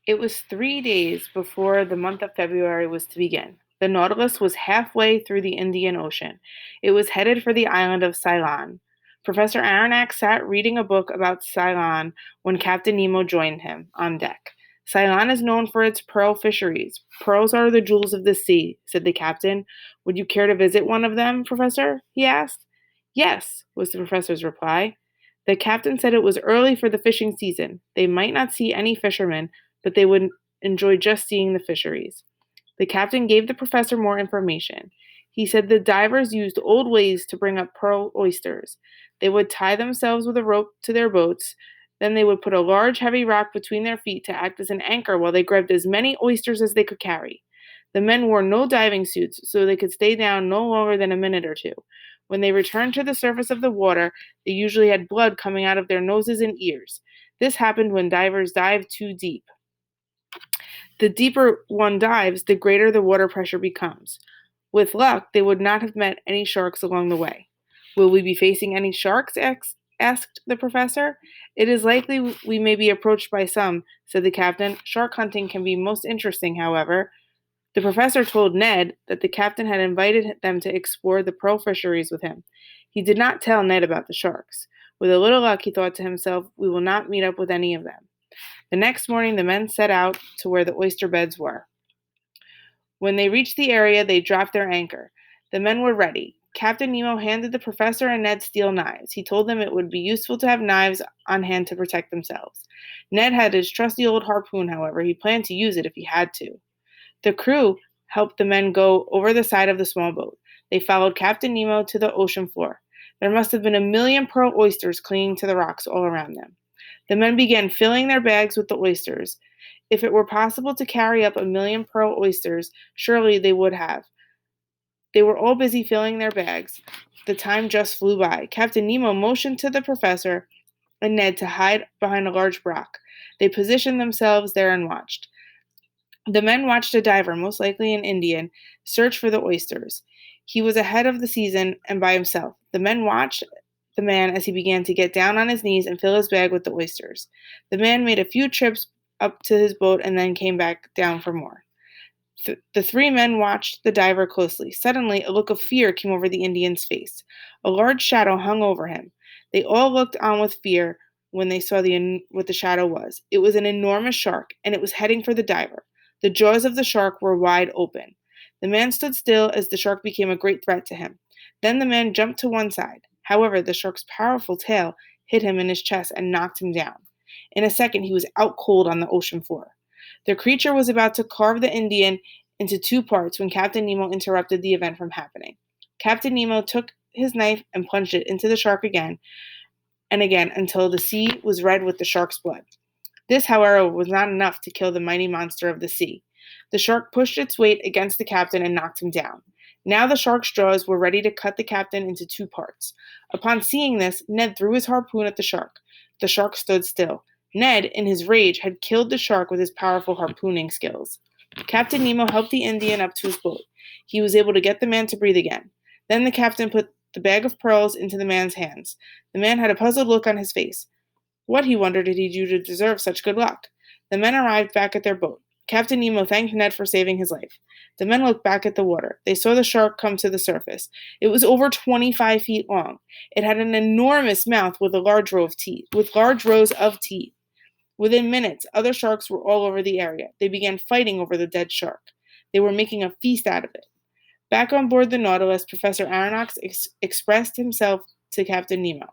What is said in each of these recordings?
It was 3 days before the month of February was to begin. The Nautilus was halfway through the Indian Ocean. It was headed for the island of Ceylon. Professor Aronnax sat reading a book about Ceylon when Captain Nemo joined him on deck. Ceylon is known for its pearl fisheries. Pearls are the jewels of the sea, said the captain. Would you care to visit one of them, Professor? He asked. Yes, was the professor's reply. The captain said it was early for the fishing season. They might not see any fishermen, but they would enjoy just seeing the fisheries. The captain gave the professor more information. He said the divers used old ways to bring up pearl oysters. They would tie themselves with a rope to their boats. Then they would put a large, heavy rock between their feet to act as an anchor while they grabbed as many oysters as they could carry. The men wore no diving suits, so they could stay down no longer than a minute or two. When they returned to the surface of the water, they usually had blood coming out of their noses and ears. This happened when divers dived too deep. The deeper one dives, the greater the water pressure becomes. With luck, they would not have met any sharks along the way. Will we be facing any sharks? Asked the professor. It is likely we may be approached by some, said the captain. Shark hunting can be most interesting, however. The professor told Ned that the captain had invited them to explore the pearl fisheries with him. He did not tell Ned about the sharks. With a little luck, he thought to himself, we will not meet up with any of them. The next morning, the men set out to where the oyster beds were. When they reached the area, they dropped their anchor. The men were ready. Captain Nemo handed the professor and Ned steel knives. He told them it would be useful to have knives on hand to protect themselves. Ned had his trusty old harpoon, however. He planned to use it if he had to. The crew helped the men go over the side of the small boat. They followed Captain Nemo to the ocean floor. There must have been a million pearl oysters clinging to the rocks all around them. The men began filling their bags with the oysters. If it were possible to carry up a million pearl oysters, surely they would have. They were all busy filling their bags. The time just flew by. Captain Nemo motioned to the professor and Ned to hide behind a large rock. They positioned themselves there and watched. The men watched a diver, most likely an Indian, search for the oysters. He was ahead of the season and by himself. The men watched the man as he began to get down on his knees and fill his bag with the oysters. The man made a few trips up to his boat and then came back down for more. The three men watched the diver closely. Suddenly, a look of fear came over the Indian's face. A large shadow hung over him. They all looked on with fear when they saw what the shadow was. It was an enormous shark, and it was heading for the diver. The jaws of the shark were wide open. The man stood still as the shark became a great threat to him. Then the man jumped to one side. However, the shark's powerful tail hit him in his chest and knocked him down. In a second, he was out cold on the ocean floor. The creature was about to carve the Indian into two parts when Captain Nemo interrupted the event from happening. Captain Nemo took his knife and plunged it into the shark again and again until the sea was red with the shark's blood. This, however, was not enough to kill the mighty monster of the sea. The shark pushed its weight against the captain and knocked him down. Now the shark's jaws were ready to cut the captain into two parts. Upon seeing this, Ned threw his harpoon at the shark. The shark stood still. Ned, in his rage, had killed the shark with his powerful harpooning skills. Captain Nemo helped the Indian up to his boat. He was able to get the man to breathe again. Then the captain put the bag of pearls into the man's hands. The man had a puzzled look on his face. What, he wondered, did he do to deserve such good luck? The men arrived back at their boat. Captain Nemo thanked Ned for saving his life. The men looked back at the water. They saw the shark come to the surface. It was over 25 feet long. It had an enormous mouth with large rows of teeth. Within minutes, other sharks were all over the area. They began fighting over the dead shark. They were making a feast out of it. Back on board the Nautilus, Professor Aronnax expressed himself to Captain Nemo.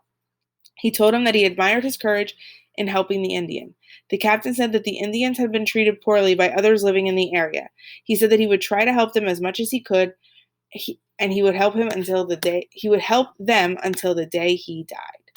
He told him that he admired his courage in helping the Indian. The captain said that the Indians had been treated poorly by others living in the area. He said that he would try to help them as much as he could, and he would help them until the day he died.